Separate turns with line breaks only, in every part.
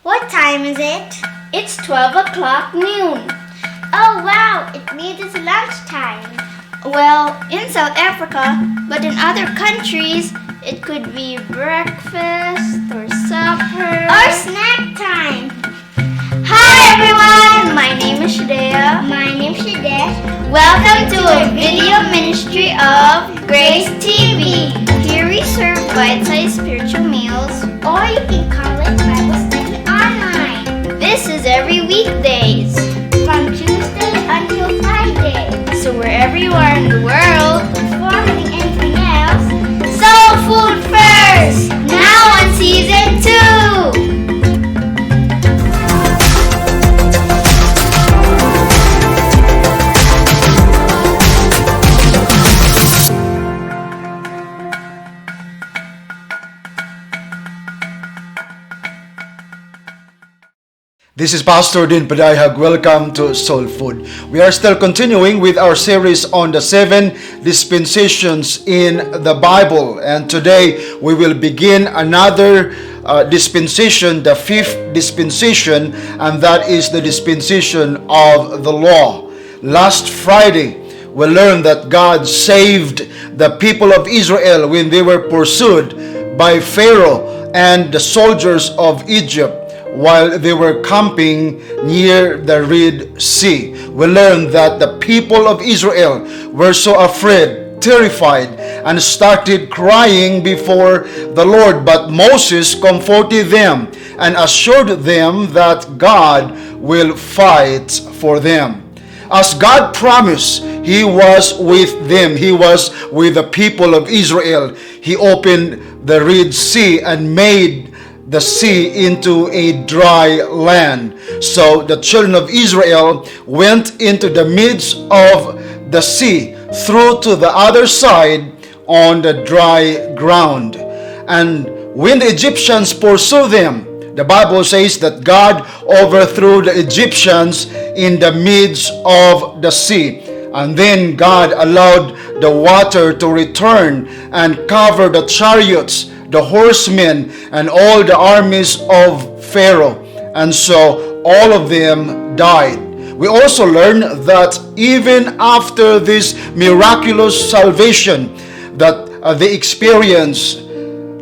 What time is it?
It's 12 o'clock noon.
Oh wow, it means it's lunchtime.
Well, in South Africa, but in other countries, it could be breakfast or supper.
Or snack time.
Hi everyone! My name is Shadea.
My name's Shadesh.
Welcome to a video ministry of Grace TV. Here we serve bite-sized spiritual meals.
Or you can call it Bible study online.
This is every weekdays.
From Tuesday until Friday.
So wherever you are in the world,
before having anything else,
Soul Food First! Now on Season 2!
This is Pastor Din Padayhag. Welcome to Soul Food. We are still continuing with our series on the 7 dispensations in the Bible. And today we will begin another dispensation, the 5th dispensation, and that is the dispensation of the law. Last Friday, we learned that God saved the people of Israel when they were pursued by Pharaoh and the soldiers of Egypt while they were camping near the Red Sea. We learned that the people of Israel were so afraid, terrified, and started crying before the Lord. But Moses comforted them and assured them that God will fight for them. As God promised, He was with them. He was with the people of Israel. He opened the Red Sea and made the sea into a dry land. So the children of Israel went into the midst of the sea through to the other side on the dry ground. And when the Egyptians pursued them, the Bible says that God overthrew the Egyptians in the midst of the sea. And then God allowed the water to return and cover the chariots, the horsemen, and all the armies of Pharaoh. And so all of them died. We also learn that even after this miraculous salvation that they experienced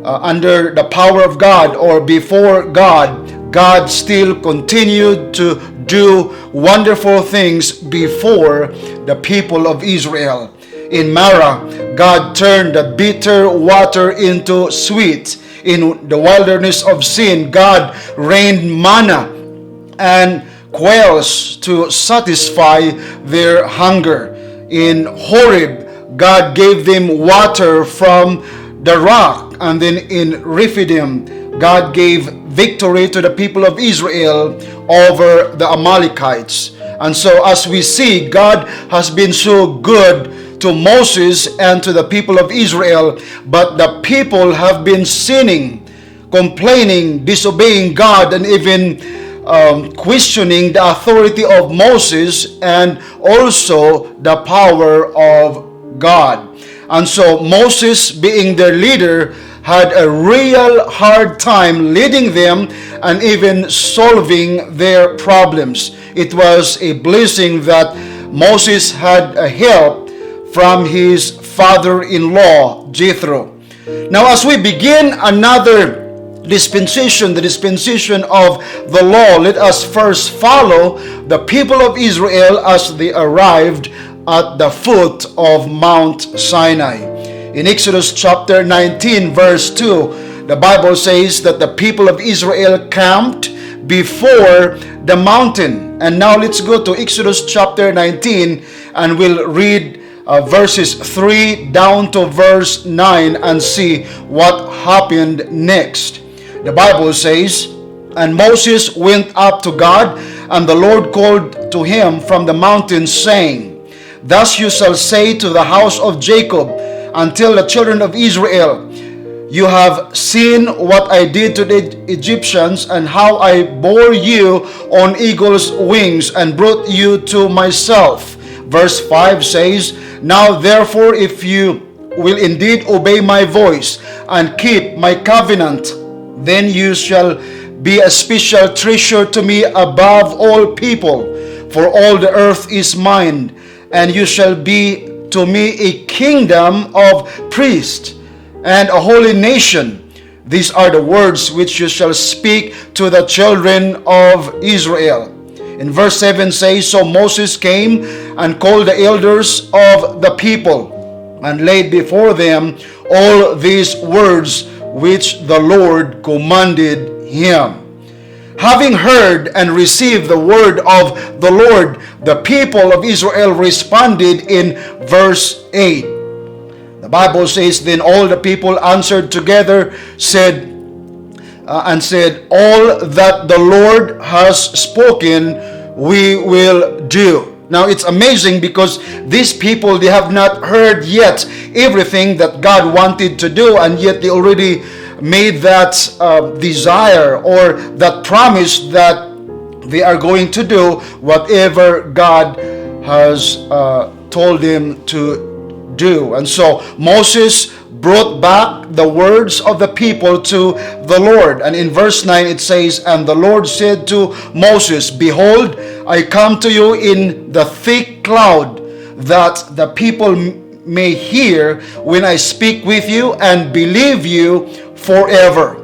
under the power of God or before God, God still continued to do wonderful things before the people of Israel. In Marah, God turned the bitter water into sweet. In the wilderness of Sin, God rained manna and quails to satisfy their hunger. In Horeb, God gave them water from the rock. And then in Rephidim, God gave victory to the people of Israel over the Amalekites. And so as we see, God has been so good to Moses and to the people of Israel, but the people have been sinning, complaining, disobeying God, and even questioning the authority of Moses and also the power of God. And so Moses, being their leader, had a real hard time leading them and even solving their problems. It was a blessing that Moses had a help from his father-in-law, Jethro. Now, as we begin another dispensation, the dispensation of the law, let us first follow the people of Israel as they arrived at the foot of Mount Sinai. In Exodus chapter 19, verse 2, the Bible says that the people of Israel camped before the mountain. And now let's go to Exodus chapter 19 and we'll read verses 3 down to verse 9 and see what happened next. The Bible says, "And Moses went up to God, and the Lord called to him from the mountain, saying, Thus you shall say to the house of Jacob, until the children of Israel, You have seen what I did to the Egyptians, and how I bore you on eagle's wings and brought you to myself." Verse 5 says, "Now therefore, if you will indeed obey my voice and keep my covenant, then you shall be a special treasure to me above all people, for all the earth is mine, and you shall be to me a kingdom of priests and a holy nation. These are the words which you shall speak to the children of Israel. In verse 7 says, So Moses came and called the elders of the people, and laid before them all these words which the Lord commanded him. Having heard and received the word of the Lord, the people of Israel responded in verse 8. The Bible says, Then all the people answered together, said, All that the Lord has spoken, we will do. Now it's amazing because these people, they have not heard yet everything that God wanted to do, and yet they already made that desire or that promise that they are going to do whatever God has told them to do. And so Moses brought back the words of the people to the Lord. And in verse 9 it says, And the Lord said to Moses, Behold, I come to you in the thick cloud, that the people may hear when I speak with you and believe you forever.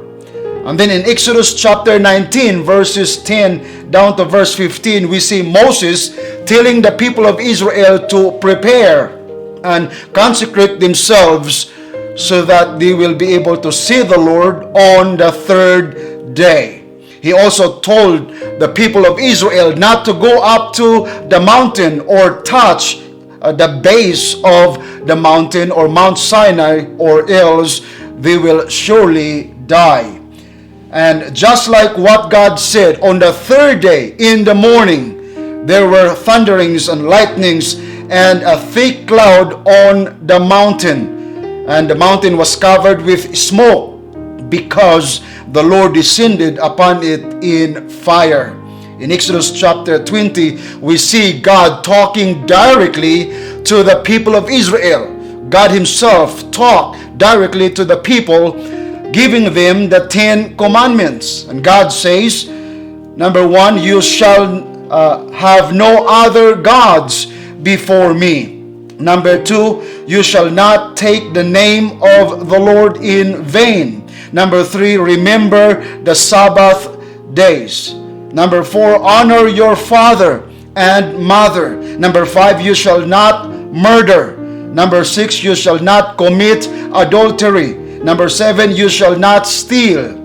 And then in Exodus chapter 19 verses 10 down to verse 15, we see Moses telling the people of Israel to prepare and consecrate themselves so that they will be able to see the Lord on the third day. He also told the people of Israel not to go up to the mountain or touch the base of the mountain or Mount Sinai, or else they will surely die. And just like what God said, on the third day in the morning, there were thunderings and lightnings and a thick cloud on the mountain. And the mountain was covered with smoke because the Lord descended upon it in fire. In Exodus chapter 20, we see God talking directly to the people of Israel. God himself talked directly to the people, giving them the 10 commandments. And God says, number 1, you shall have no other gods before me. Number 2, you shall not take the name of the Lord in vain. Number 3, remember the Sabbath days. Number 4, honor your father and mother. Number 5, you shall not murder. Number 6, you shall not commit adultery. Number 7, you shall not steal.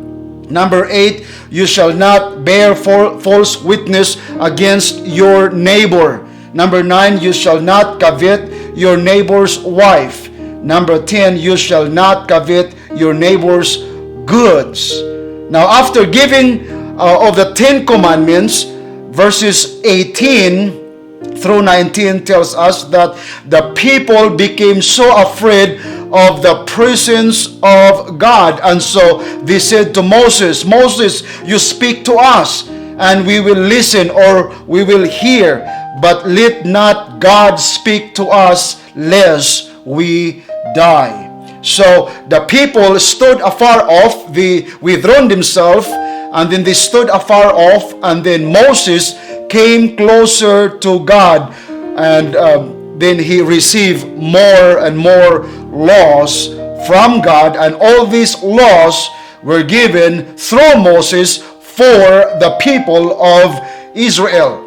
Number 8, you shall not bear false witness against your neighbor. Number 9, you shall not covet your neighbor's wife. Number 10, you shall not covet your neighbor's goods. Now, after giving of the 10 commandments, verses 18 through 19 tells us that the people became so afraid of the presence of God. And so they said to Moses, Moses, you speak to us and we will listen, or we will hear, but let not God speak to us lest we die. So the people stood afar off, they withdrawn themselves, and then they stood afar off, and then Moses came closer to God, and then he received more and more laws from God, and all these laws were given through Moses for the people of Israel.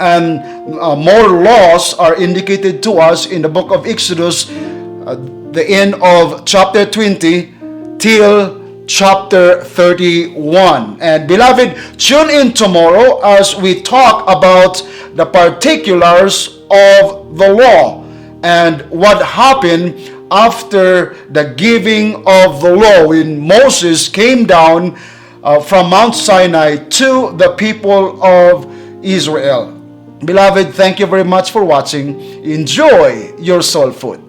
And more laws are indicated to us in the book of Exodus, the end of chapter 20 till chapter 31. And beloved, tune in tomorrow as we talk about the particulars of the law and what happened after the giving of the law when Moses came down from Mount Sinai to the people of Israel. Beloved, thank you very much for watching. Enjoy your soul food.